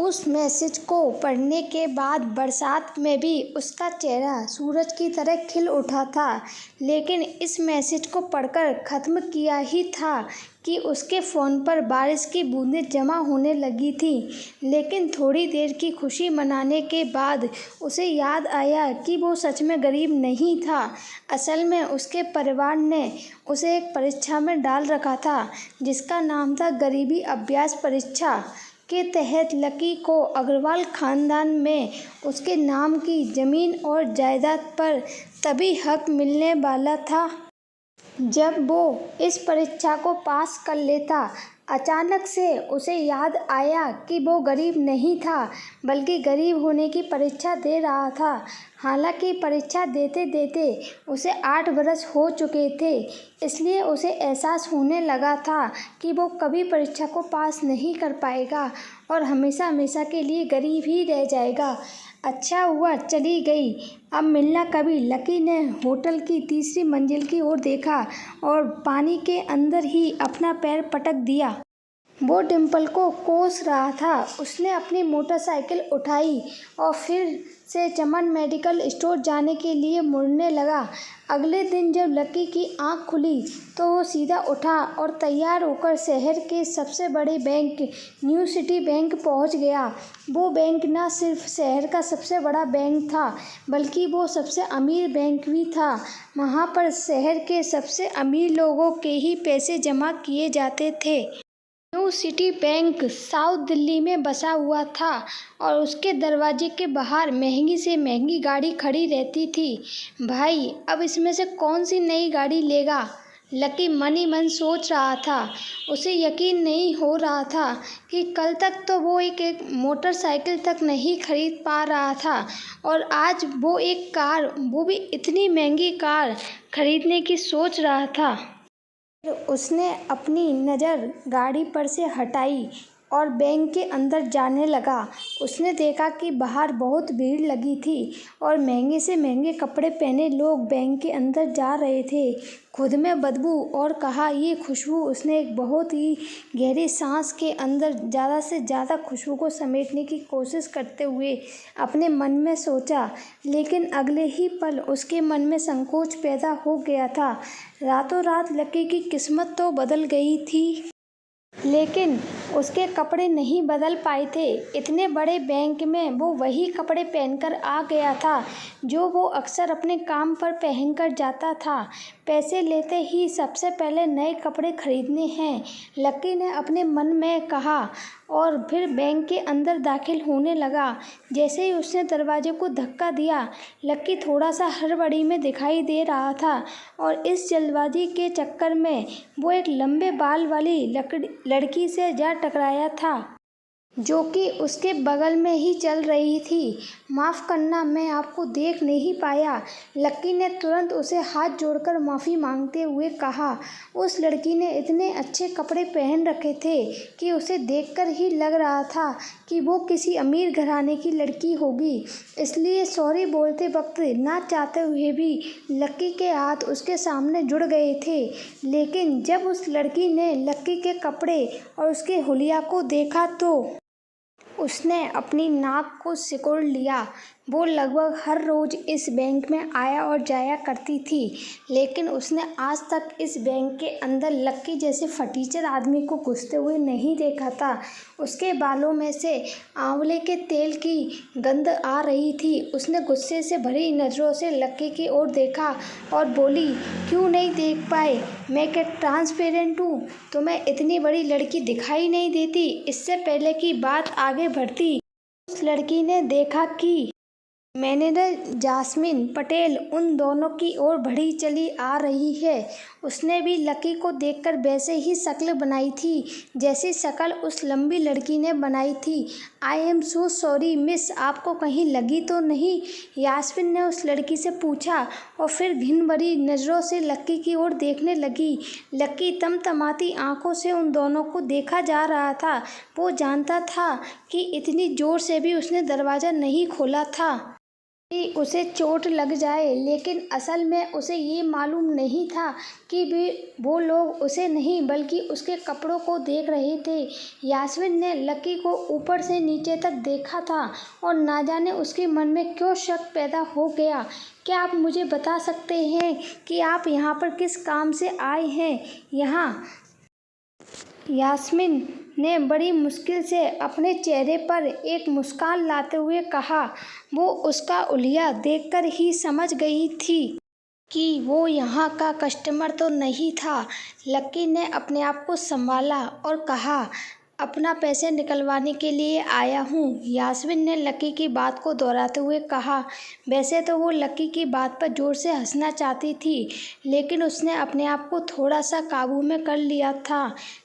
उस मैसेज को पढ़ने के बाद बरसात में भी उसका चेहरा सूरज की तरह खिल उठा था। लेकिन इस मैसेज को पढ़कर ख़त्म किया ही था कि उसके फ़ोन पर बारिश की बूंदें जमा होने लगी थीं। लेकिन थोड़ी देर की खुशी मनाने के बाद उसे याद आया कि वो सच में गरीब नहीं था। असल में उसके परिवार ने उसे एक परीक्षा में डाल रखा था जिसका नाम था गरीबी अभ्यास परीक्षा के तहत लकी को अग्रवाल ख़ानदान में उसके नाम की ज़मीन और जायदाद पर तभी हक मिलने वाला था जब वो इस परीक्षा को पास कर लेता। अचानक से उसे याद आया कि वो गरीब नहीं था बल्कि गरीब होने की परीक्षा दे रहा था। हालांकि परीक्षा देते देते उसे 8 बरस हो चुके थे, इसलिए उसे एहसास होने लगा था कि वो कभी परीक्षा को पास नहीं कर पाएगा और हमेशा हमेशा के लिए गरीब ही रह जाएगा। अच्छा हुआ चली गई, अब मिलना कभी। लकी ने होटल की तीसरी मंजिल की ओर देखा और पानी के अंदर ही अपना पैर पटक दिया। वो डिम्पल को कोस रहा था। उसने अपनी मोटरसाइकिल उठाई और फिर से चमन मेडिकल स्टोर जाने के लिए मुड़ने लगा। अगले दिन जब लकी की आंख खुली तो वो सीधा उठा और तैयार होकर शहर के सबसे बड़े बैंक न्यू सिटी बैंक पहुंच गया। वो बैंक न सिर्फ शहर का सबसे बड़ा बैंक था बल्कि वो सबसे अमीर बैंक भी था। वहाँ पर शहर के सबसे अमीर लोगों के ही पैसे जमा किए जाते थे। New city bank south Delhi में बसा हुआ था और उसके दरवाजे के बाहर महंगी से महंगी गाड़ी खड़ी रहती थी। भाई, अब इसमें से कौन सी नई गाड़ी लेगा? लकी मन ही मन सोच रहा था। उसे यकीन नहीं हो रहा था कि कल तक तो वो एक मोटरसाइकिल तक नहीं खरीद पा रहा था और आज वो एक कार, वो भी इतनी महंगी कार खरीदने की सोच रहा था। उसने अपनी नज़र गाड़ी पर से हटाई और बैंक के अंदर जाने लगा। उसने देखा कि बाहर बहुत भीड़ लगी थी और महंगे से महंगे कपड़े पहने लोग बैंक के अंदर जा रहे थे। खुद में बदबू और कहा ये खुशबू। उसने एक बहुत ही गहरी सांस के अंदर ज़्यादा से ज़्यादा खुशबू को समेटने की कोशिश करते हुए अपने मन में सोचा। लेकिन अगले ही पल उसके मन में संकोच पैदा हो गया था। रातों रात लकी की किस्मत तो बदल गई थी, लेकिन उसके कपड़े नहीं बदल पाए थे। इतने बड़े बैंक में वो वही कपड़े पहनकर आ गया था जो वो अक्सर अपने काम पर पहनकर जाता था। पैसे लेते ही सबसे पहले नए कपड़े खरीदने हैं, लकी ने अपने मन में कहा और फिर बैंक के अंदर दाखिल होने लगा। जैसे ही उसने दरवाजे को धक्का दिया, लकी थोड़ा सा हड़बड़ी में दिखाई दे रहा था और इस जल्दबाजी के चक्कर में वो एक लंबे बाल वाली लड़की से जा टकराया था जो कि उसके बगल में ही चल रही थी। माफ़ करना, मैं आपको देख नहीं पाया, लकी ने तुरंत उसे हाथ जोड़कर माफ़ी मांगते हुए कहा। उस लड़की ने इतने अच्छे कपड़े पहन रखे थे कि उसे देखकर ही लग रहा था कि वो किसी अमीर घराने की लड़की होगी, इसलिए सॉरी बोलते वक्त ना चाहते हुए भी लकी के हाथ उसके सामने जुड़ गए थे। लेकिन जब उस लड़की ने लकी के कपड़े और उसके हुलिया को देखा तो उसने अपनी नाक को सिकोड़ लिया। वो लगभग हर रोज़ इस बैंक में आया और जाया करती थी, लेकिन उसने आज तक इस बैंक के अंदर लक्की जैसे फटीचर आदमी को घुसते हुए नहीं देखा था। उसके बालों में से आंवले के तेल की गंध आ रही थी। उसने गुस्से से भरी नज़रों से लक्की की ओर देखा और बोली, क्यों नहीं देख पाए? मैं क्या ट्रांसपेरेंट हूँ? तुम्हें इतनी बड़ी लड़की दिखाई नहीं देती? इससे पहले कि बात आगे बढ़ती, उस लड़की ने देखा कि मैनेजर जास्मिन पटेल उन दोनों की ओर बढ़ी चली आ रही है। उसने भी लकी को देखकर वैसे ही शक्ल बनाई थी जैसी शक्ल उस लंबी लड़की ने बनाई थी। I am so sorry miss, आपको कहीं लगी तो नहीं? यास्मिन ने उस लड़की से पूछा और फिर घिन भरी नज़रों से लकी की ओर देखने लगी। लकी तमतमाती आंखों से उन दोनों को देखा जा रहा था। वो जानता था कि इतनी ज़ोर से भी उसने दरवाज़ा नहीं खोला था। कि उसे चोट लग जाए, लेकिन असल में उसे ये मालूम नहीं था कि वो लोग उसे नहीं बल्कि उसके कपड़ों को देख रहे थे। यास्मीन ने लकी को ऊपर से नीचे तक देखा था और ना जाने उसके मन में क्यों शक पैदा हो गया। क्या आप मुझे बता सकते हैं कि आप यहाँ पर किस काम से आए हैं? यहाँ यास्मीन ने बड़ी मुश्किल से अपने चेहरे पर एक मुस्कान लाते हुए कहा। वो उसका हुलिया देखकर ही समझ गई थी कि वो यहाँ का कस्टमर तो नहीं था। लकी ने अपने आप को संभाला और कहा, अपना पैसे निकलवाने के लिए आया हूँ। यास्मीन ने लकी की बात को दोहराते हुए कहा। वैसे तो वो लकी की बात पर जोर से हंसना चाहती थी, लेकिन उसने अपने आप को थोड़ा सा काबू में कर लिया था।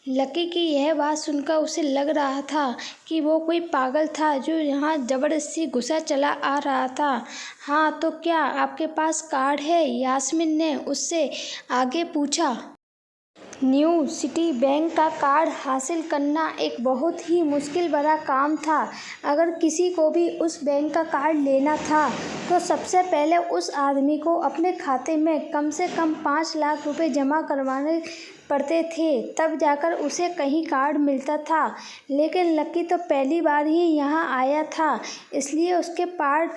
लकी की यह बात सुनकर उसे लग रहा था कि वो कोई पागल था जो यहाँ ज़बरदस्ती घुसा चला आ रहा था। हाँ, तो क्या आपके पास कार्ड है? यास्मीन ने उससे आगे पूछा। न्यू सिटी बैंक का कार्ड हासिल करना एक बहुत ही मुश्किल भरा काम था। अगर किसी को भी उस बैंक का कार्ड लेना था तो सबसे पहले उस आदमी को अपने खाते में कम से कम 5 लाख रुपए जमा करवाने पड़ते थे, तब जाकर उसे कहीं कार्ड मिलता था। लेकिन लकी तो पहली बार ही यहाँ आया था, इसलिए उसके पास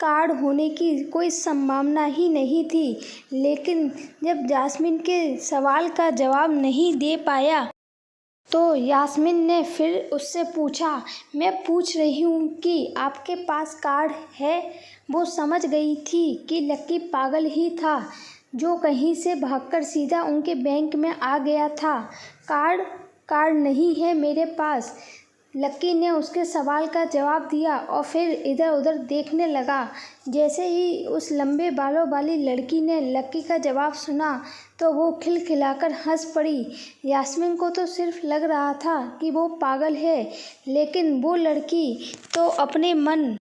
कार्ड होने की कोई संभावना ही नहीं थी। लेकिन जब यास्मीन के सवाल का जवाब नहीं दे पाया तो यास्मीन ने फिर उससे पूछा, मैं पूछ रही हूँ कि आपके पास कार्ड है? वो समझ गई थी कि लकी पागल ही था जो कहीं से भागकर सीधा उनके बैंक में आ गया था। कार्ड नहीं है मेरे पास, लकी ने उसके सवाल का जवाब दिया और फिर इधर उधर देखने लगा। जैसे ही उस लंबे बालों वाली लड़की ने लकी का जवाब सुना तो वो खिलखिलाकर हंस पड़ी। यास्मीन को तो सिर्फ लग रहा था कि वो पागल है, लेकिन वो लड़की तो अपने मन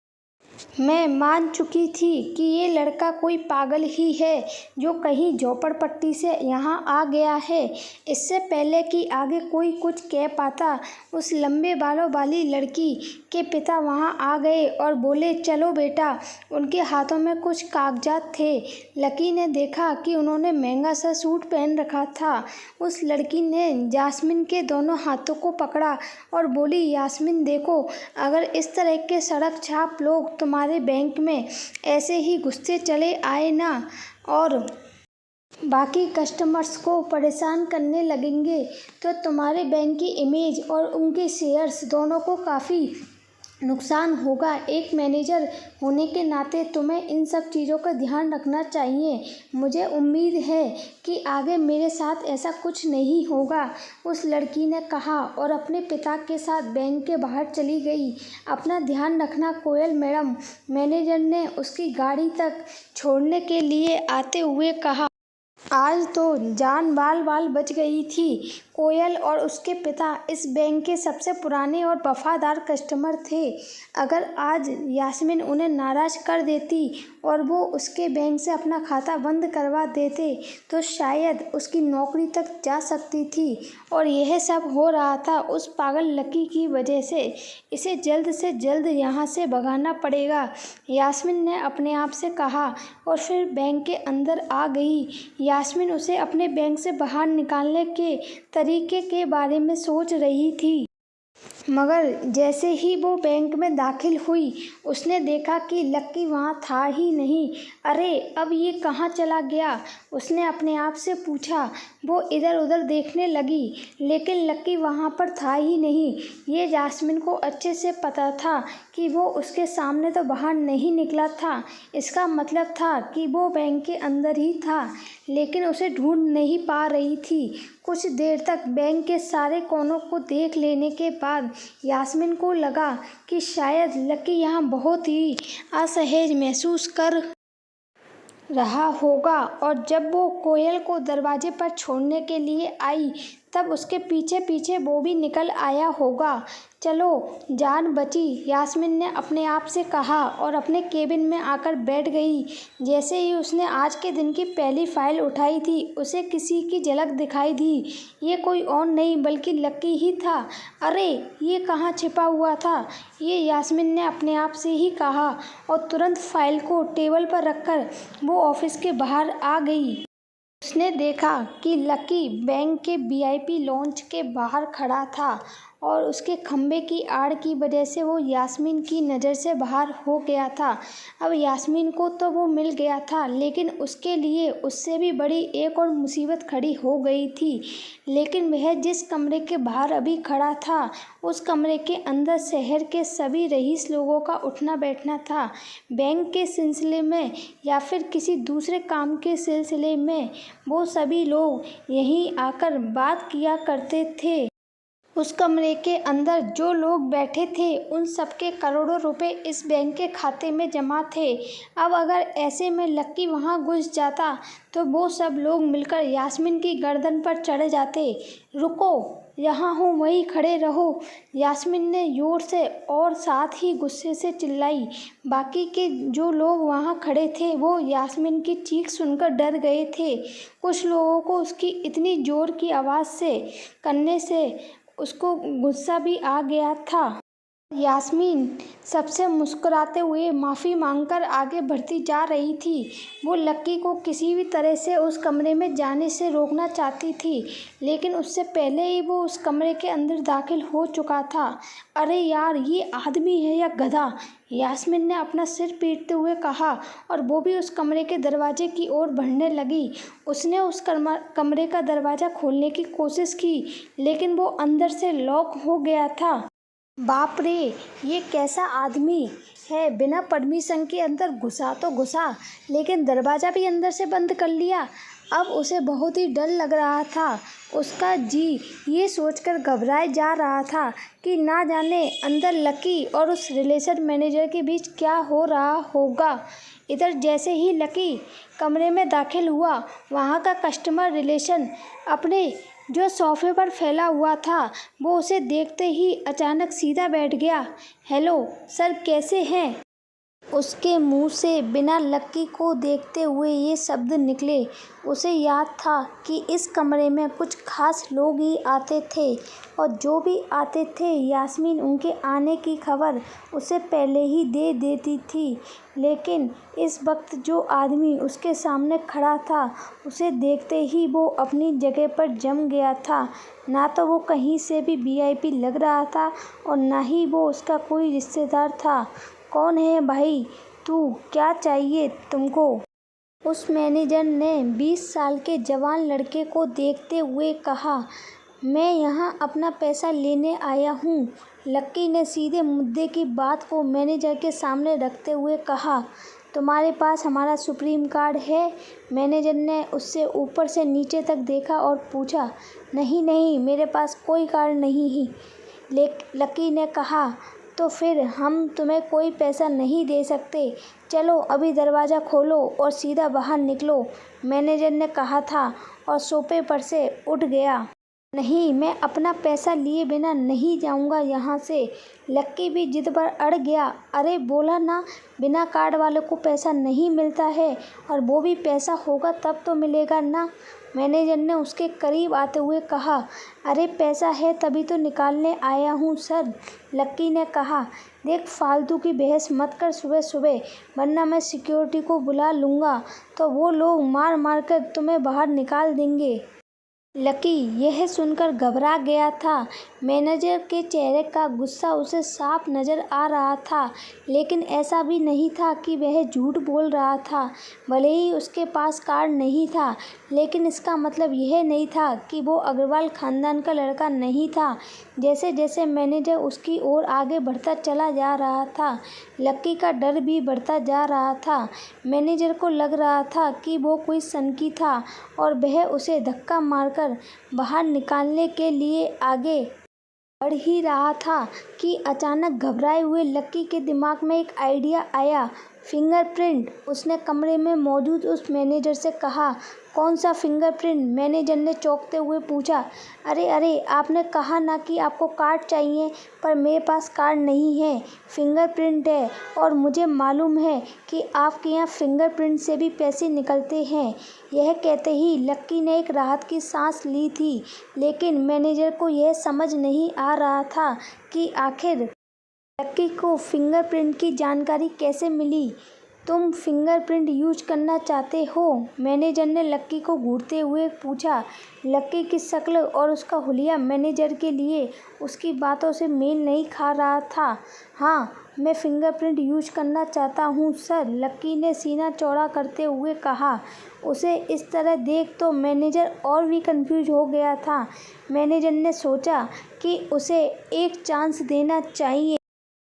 मैं मान चुकी थी कि ये लड़का कोई पागल ही है जो कहीं झोपड़पट्टी से यहाँ आ गया है। इससे पहले कि आगे कोई कुछ कह पाता, उस लंबे बालों वाली लड़की के पिता वहाँ आ गए और बोले, चलो बेटा। उनके हाथों में कुछ कागजात थे। लकी ने देखा कि उन्होंने महंगा सा सूट पहन रखा था। उस लड़की ने यास्मीन के दोनों हाथों को पकड़ा और बोली, यास्मीन देखो, अगर इस तरह के सड़क छाप लोग तुम्हारे बैंक में ऐसे ही घुसते चले आए ना और बाकी कस्टमर्स को परेशान करने लगेंगे तो तुम्हारे बैंक की इमेज और उनके शेयर्स दोनों को काफ़ी नुकसान होगा। एक मैनेजर होने के नाते तुम्हें इन सब चीज़ों का ध्यान रखना चाहिए। मुझे उम्मीद है कि आगे मेरे साथ ऐसा कुछ नहीं होगा, उस लड़की ने कहा और अपने पिता के साथ बैंक के बाहर चली गई। अपना ध्यान रखना कोयल मैडम, मैनेजर ने उसकी गाड़ी तक छोड़ने के लिए आते हुए कहा। आज तो जान बाल बच गई थी। कोयल और उसके पिता इस बैंक के सबसे पुराने और वफादार कस्टमर थे। अगर आज यास्मीन उन्हें नाराज़ कर देती और वो उसके बैंक से अपना खाता बंद करवा देते तो शायद उसकी नौकरी तक जा सकती थी। और यह सब हो रहा था उस पागल लकी की वजह से। इसे जल्द से जल्द यहाँ से भगाना पड़ेगा, यास्मीन ने अपने आप से कहा और फिर बैंक के अंदर आ गई। यास्मीन उसे अपने बैंक से बाहर निकालने के तरीके के बारे में सोच रही थी, मगर जैसे ही वो बैंक में दाखिल हुई उसने देखा कि लक्की वहाँ था ही नहीं। अरे, अब ये कहाँ चला गया? उसने अपने आप से पूछा। वो इधर उधर देखने लगी, लेकिन लक्की वहाँ पर था ही नहीं। ये यास्मीन को अच्छे से पता था कि वो उसके सामने तो बाहर नहीं निकला था। इसका मतलब था कि वो बैंक के अंदर ही था, लेकिन उसे ढूंढ नहीं पा रही थी। कुछ देर तक बैंक के सारे कोनों को देख लेने के बाद यास्मीन को लगा कि शायद लकी यहाँ बहुत ही असहज महसूस कर रहा होगा। और जब वो कोयल को दरवाजे पर छोड़ने के लिए आई तब उसके पीछे पीछे वो भी निकल आया होगा। चलो जान बची, यास्मीन ने अपने आप से कहा और अपने केबिन में आकर बैठ गई। जैसे ही उसने आज के दिन की पहली फाइल उठाई थी, उसे किसी की झलक दिखाई दी। ये कोई और नहीं बल्कि लक्की ही था। अरे ये कहाँ छिपा हुआ था, ये यास्मीन ने अपने आप से ही कहा और तुरंत फाइल को टेबल पर रखकर वो ऑफिस के बाहर आ गई। उसने देखा कि लकी बैंक के वीआईपी लॉन्च के बाहर खड़ा था और उसके खंबे की आड़ की वजह से वो यास्मीन की नज़र से बाहर हो गया था। अब यास्मीन को तो वो मिल गया था, लेकिन उसके लिए उससे भी बड़ी एक और मुसीबत खड़ी हो गई थी। लेकिन वह जिस कमरे के बाहर अभी खड़ा था, उस कमरे के अंदर शहर के सभी रईस लोगों का उठना बैठना था। बैंक के सिलसिले में या फिर किसी दूसरे काम के सिलसिले में वो सभी लोग यहीं आकर बात किया करते थे। उस कमरे के अंदर जो लोग बैठे थे, उन सबके करोड़ों रुपए इस बैंक के खाते में जमा थे। अब अगर ऐसे में लक्की वहां घुस जाता तो वो सब लोग मिलकर यास्मीन की गर्दन पर चढ़ जाते। रुको, यहाँ हो वहीं खड़े रहो, यास्मीन ने जोर से और साथ ही गुस्से से चिल्लाई। बाकी के जो लोग वहाँ खड़े थे वो यास्मीन की चीख सुनकर डर गए थे। कुछ लोगों को उसकी इतनी जोर की आवाज़ से करने से उसको गुस्सा भी आ गया था। यास्मीन सबसे मुस्कुराते हुए माफ़ी मांगकर आगे बढ़ती जा रही थी। वो लक्की को किसी भी तरह से उस कमरे में जाने से रोकना चाहती थी, लेकिन उससे पहले ही वो उस कमरे के अंदर दाखिल हो चुका था। अरे यार, ये आदमी है या गधा, यास्मीन ने अपना सिर पीटते हुए कहा और वो भी उस कमरे के दरवाजे की ओर बढ़ने लगी। उसने उस कमरे का दरवाज़ा खोलने की कोशिश की, लेकिन वो अंदर से लॉक हो गया था। बाप रे, ये कैसा आदमी है, बिना परमिशन के अंदर घुसा तो घुसा, लेकिन दरवाज़ा भी अंदर से बंद कर लिया। अब उसे बहुत ही डर लग रहा था। उसका जी ये सोचकर घबराए जा रहा था कि ना जाने अंदर लकी और उस रिलेशन मैनेजर के बीच क्या हो रहा होगा। इधर जैसे ही लकी कमरे में दाखिल हुआ, वहाँ का कस्टमर रिलेशन अपने जो सोफे पर फैला हुआ था, वो उसे देखते ही अचानक सीधा बैठ गया। हेलो सर, कैसे हैं? उसके मुंह से बिना लक्की को देखते हुए ये शब्द निकले। उसे याद था कि इस कमरे में कुछ खास लोग ही आते थे और जो भी आते थे, यास्मीन उनके आने की खबर उसे पहले ही दे देती थी। लेकिन इस वक्त जो आदमी उसके सामने खड़ा था, उसे देखते ही वो अपनी जगह पर जम गया था। ना तो वो कहीं से भी वीआईपी लग रहा था और ना ही वो उसका कोई रिश्तेदार था। कौन है भाई तू, क्या चाहिए तुमको? उस मैनेजर ने 20 साल के जवान लड़के को देखते हुए कहा। मैं यहाँ अपना पैसा लेने आया हूँ, लक्की ने सीधे मुद्दे की बात को मैनेजर के सामने रखते हुए कहा। तुम्हारे पास हमारा सुप्रीम कार्ड है? मैनेजर ने उससे ऊपर से नीचे तक देखा और पूछा। नहीं नहीं, मेरे पास कोई कार्ड नहीं ही, लक्की ने कहा। तो फिर हम तुम्हें कोई पैसा नहीं दे सकते। चलो अभी दरवाज़ा खोलो और सीधा बाहर निकलो, मैनेजर ने कहा था और सोफे पर से उठ गया। नहीं, मैं अपना पैसा लिए बिना नहीं जाऊंगा यहाँ से, लक्की भी जिद पर अड़ गया। अरे बोला ना, बिना कार्ड वाले को पैसा नहीं मिलता है, और वो भी पैसा होगा तब तो मिलेगा ना, मैनेजर ने उसके करीब आते हुए कहा। अरे पैसा है तभी तो निकालने आया हूँ सर, लक्की ने कहा। देख, फालतू की बहस मत कर सुबह सुबह, वरना मैं सिक्योरिटी को बुला लूँगा तो वो लोग मार मार कर तुम्हें बाहर निकाल देंगे। लकी यह सुनकर घबरा गया था। मैनेजर के चेहरे का गुस्सा उसे साफ नज़र आ रहा था, लेकिन ऐसा भी नहीं था कि वह झूठ बोल रहा था। भले ही उसके पास कार्ड नहीं था, लेकिन इसका मतलब यह नहीं था कि वो अग्रवाल ख़ानदान का लड़का नहीं था। जैसे जैसे मैनेजर उसकी ओर आगे बढ़ता चला जा रहा था, लक्की का डर भी बढ़ता जा रहा था। मैनेजर को लग रहा था कि वो कोई सनकी था और वह उसे धक्का मारकर बाहर निकालने के लिए आगे बढ़ ही रहा था कि अचानक घबराए हुए लक्की के दिमाग में एक आइडिया आया। फिंगरप्रिंट, उसने कमरे में मौजूद उस मैनेजर से कहा। कौन सा फिंगरप्रिंट? मैनेजर ने चौंकते हुए पूछा। अरे अरे, आपने कहा ना कि आपको कार्ड चाहिए, पर मेरे पास कार्ड नहीं है, फिंगरप्रिंट है, और मुझे मालूम है कि आपके यहाँ फिंगरप्रिंट से भी पैसे निकलते हैं। यह कहते ही लक्की ने एक राहत की सांस ली थी, लेकिन मैनेजर को यह समझ नहीं आ रहा था कि आखिर लक्की को फिंगरप्रिंट की जानकारी कैसे मिली। तुम फिंगरप्रिंट यूज करना चाहते हो? मैनेजर ने लक्की को घूरते हुए पूछा। लक्की की शक्ल और उसका हुलिया मैनेजर के लिए उसकी बातों से मेल नहीं खा रहा था। हाँ, मैं फिंगरप्रिंट यूज करना चाहता हूँ सर, लक्की ने सीना चौड़ा करते हुए कहा। उसे इस तरह देख तो मैनेजर और भी कंफ्यूज हो गया था। मैनेजर ने सोचा कि उसे एक चांस देना चाहिए,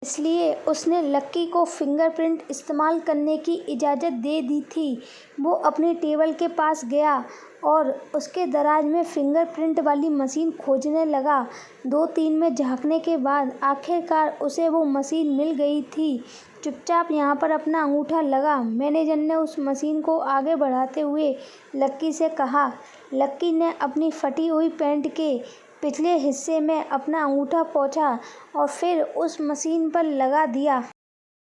इसलिए उसने लक्की को फिंगरप्रिंट इस्तेमाल करने की इजाज़त दे दी थी। वो अपनी टेबल के पास गया और उसके दराज में फिंगरप्रिंट वाली मशीन खोजने लगा। 2-3 में झांकने के बाद आखिरकार उसे वो मशीन मिल गई थी। चुपचाप यहाँ पर अपना अंगूठा लगा, मैनेजर ने उस मशीन को आगे बढ़ाते हुए लक्की से कहा। लक्की ने अपनी फटी हुई पैंट के पिछले हिस्से में अपना अंगूठा पोंछा और फिर उस मशीन पर लगा दिया।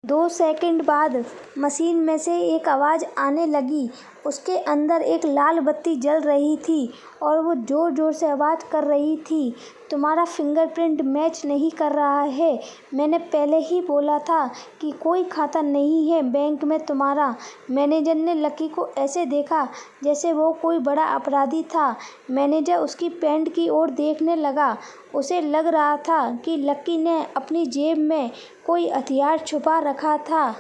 2 सेकंड बाद मशीन में से एक आवाज़ आने लगी। उसके अंदर एक लाल बत्ती जल रही थी और वो ज़ोर ज़ोर से आवाज़ कर रही थी। तुम्हारा फिंगरप्रिंट मैच नहीं कर रहा है। मैंने पहले ही बोला था कि कोई खाता नहीं है बैंक में तुम्हारा। मैनेजर ने लक्की को ऐसे देखा जैसे वो कोई बड़ा अपराधी था। मैनेजर उसकी पैंट की ओर देखने लगा। उसे लग रहा था कि लक्की ने अपनी जेब में कोई हथियार छुपा रखा था।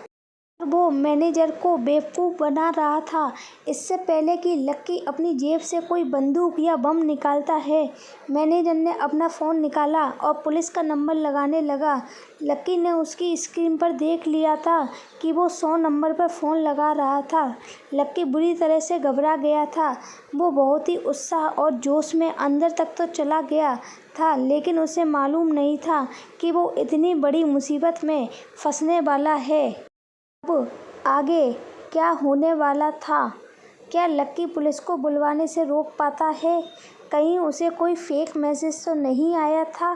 वो मैनेजर को बेवकूफ़ बना रहा था। इससे पहले कि लक्की अपनी जेब से कोई बंदूक या बम निकालता है, मैनेजर ने अपना फ़ोन निकाला और पुलिस का नंबर लगाने लगा। लक्की ने उसकी स्क्रीन पर देख लिया था कि वो 100 नंबर पर फ़ोन लगा रहा था। लक्की बुरी तरह से घबरा गया था। वो बहुत ही उत्साह और जोश में अंदर तक तो चला गया था, लेकिन उसे मालूम नहीं था कि वो इतनी बड़ी मुसीबत में फंसने वाला है। अब आगे क्या होने वाला था? क्या लक्की पुलिस को बुलवाने से रोक पाता है? कहीं उसे कोई फेक मैसेज तो नहीं आया था?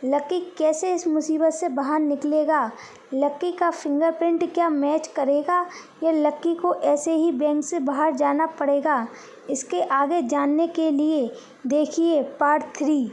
लक्की कैसे इस मुसीबत से बाहर निकलेगा? लक्की का फिंगरप्रिंट क्या मैच करेगा या लक्की को ऐसे ही बैंक से बाहर जाना पड़ेगा? इसके आगे जानने के लिए देखिए पार्ट 3।